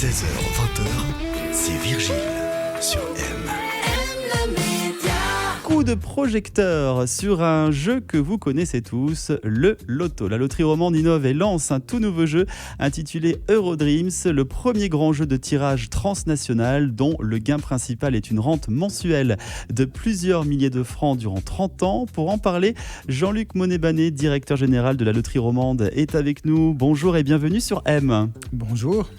16h-20h, c'est Virgile sur M. Coup de projecteur sur un jeu que vous connaissez tous, le Loto. La loterie romande innove et lance un tout nouveau jeu intitulé Eurodreams, le premier grand jeu de tirage transnational dont le gain principal est une rente mensuelle de plusieurs milliers de francs durant 30 ans. Pour en parler, Jean-Luc Monet-Banet, directeur général de la loterie romande, est avec nous. Bonjour et bienvenue sur M. Bonjour.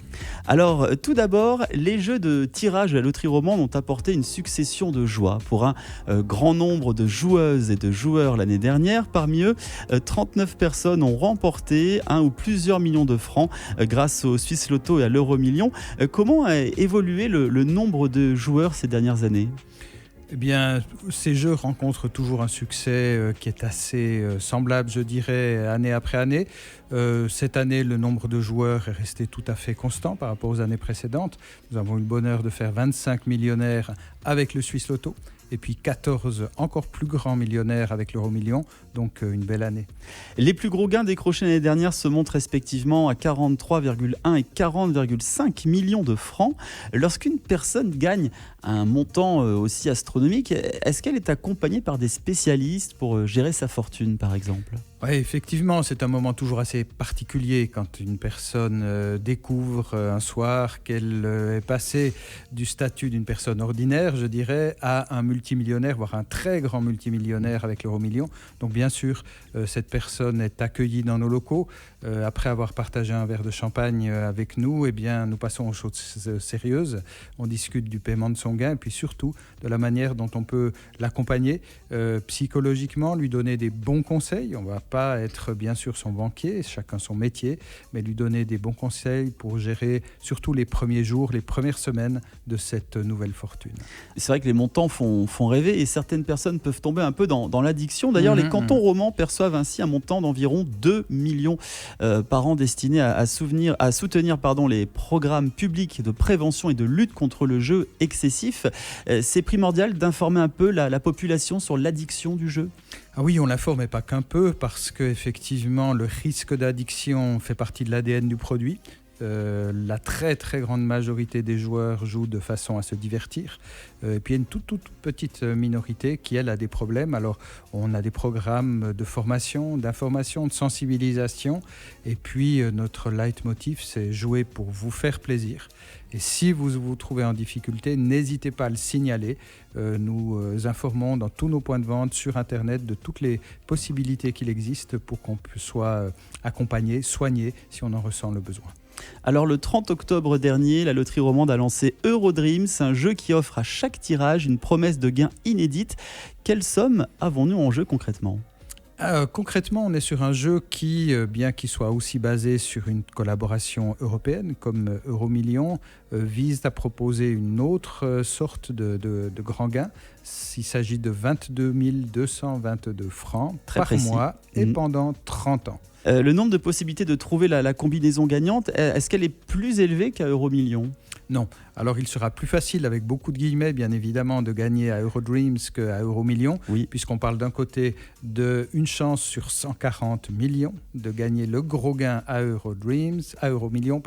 Alors, tout d'abord, les jeux de tirage de la loterie romande ont apporté une succession de joie pour un grand nombre de joueuses et de joueurs l'année dernière. Parmi eux, 39 personnes ont remporté 1 ou plusieurs millions de francs grâce au Swiss Loto et à l'Euro-Million. Comment a évolué le nombre de joueurs ces dernières années ? Eh bien, ces jeux rencontrent toujours un succès qui est assez semblable, je dirais, année après année. Cette année, le nombre de joueurs est resté tout à fait constant par rapport aux années précédentes. Nous avons eu le bonheur de faire 25 millionnaires avec le Swiss Loto et puis 14 encore plus grands millionnaires avec l'Euro-Million, donc une belle année. Les plus gros gains décrochés l'année dernière se montrent respectivement à 43,1 et 40,5 millions de francs. Lorsqu'une personne gagne un montant aussi astronomique, est-ce qu'elle est accompagnée par des spécialistes pour gérer sa fortune, par exemple ? Oui, effectivement, c'est un moment toujours assez particulier quand une personne découvre un soir qu'elle est passée du statut d'une personne ordinaire, je dirais, à un multimillionnaire, voire un très grand multimillionnaire avec l'Euro-Million. Donc bien sûr, cette personne est accueillie dans nos locaux. Après avoir partagé un verre de champagne avec nous, eh bien, nous passons aux choses sérieuses. On discute du paiement de son gain et puis surtout de la manière dont on peut l'accompagner psychologiquement, lui donner des bons conseils. On va pas être bien sûr son banquier, chacun son métier, mais lui donner des bons conseils pour gérer surtout les premiers jours, les premières semaines de cette nouvelle fortune. C'est vrai que les montants font rêver et certaines personnes peuvent tomber un peu dans l'addiction. D'ailleurs, les cantons romans perçoivent ainsi un montant d'environ 2 millions par an destinés à soutenir les programmes publics de prévention et de lutte contre le jeu excessif. C'est primordial d'informer un peu la population sur l'addiction du jeu. Ah oui, on l'informe, mais pas qu'un peu, parce qu'effectivement, le risque d'addiction fait partie de l'ADN du produit. La très très grande majorité des joueurs jouent de façon à se divertir. Et puis il y a une toute petite minorité qui, elle, a des problèmes. Alors on a des programmes de formation, d'information, de sensibilisation. Et puis notre leitmotiv, c'est jouer pour vous faire plaisir. Et si vous vous trouvez en difficulté, n'hésitez pas à le signaler. Nous informons dans tous nos points de vente sur Internet de toutes les possibilités qu'il existe pour qu'on soit accompagné, soigné si on en ressent le besoin. Alors le 30 octobre dernier, la loterie romande a lancé Eurodreams, un jeu qui offre à chaque tirage une promesse de gain inédite. Quelle somme avons-nous en jeu concrètement ? Concrètement, on est sur un jeu qui, bien qu'il soit aussi basé sur une collaboration européenne comme Euro-Million, vise à proposer une autre sorte de grand gain. Il s'agit de 22 222 francs par mois et pendant 30 ans. Le nombre de possibilités de trouver la combinaison gagnante, est-ce qu'elle est plus élevée qu'à Euro-Million ? Non. Alors, il sera plus facile, avec beaucoup de guillemets, bien évidemment, de gagner à Eurodreams qu'à Euro-Million, puisqu'on parle d'un côté d'une chance sur 140 millions de gagner le gros gain à Euro-Million,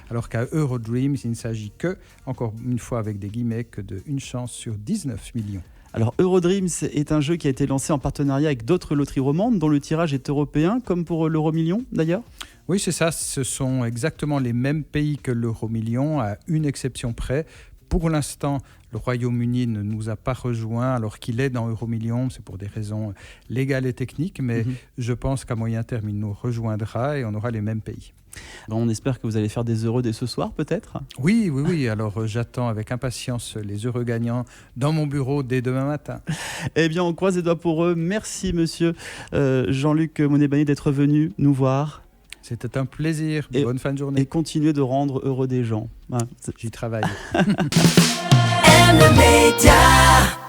alors qu'à Eurodreams, il ne s'agit que, encore une fois avec des guillemets, que d'une chance sur 19 millions. Alors Eurodreams est un jeu qui a été lancé en partenariat avec d'autres loteries romandes dont le tirage est européen, comme pour l'Euro-Million d'ailleurs ? Oui, c'est ça. Ce sont exactement les mêmes pays que l'Euro-Million, à une exception près. Pour l'instant, le Royaume-Uni ne nous a pas rejoints alors qu'il est dans Euro-Million. C'est pour des raisons légales et techniques, mais je pense qu'à moyen terme, il nous rejoindra et on aura les mêmes pays. On espère que vous allez faire des heureux dès ce soir, peut-être ? Oui. Alors, j'attends avec impatience les heureux gagnants dans mon bureau dès demain matin. Eh bien, on croise les doigts pour eux. Merci, monsieur Jean-Luc Monet-Banet, d'être venu nous voir. C'était un plaisir. Bonne fin de journée. Et continuez de rendre heureux des gens. J'y travaille. M Média.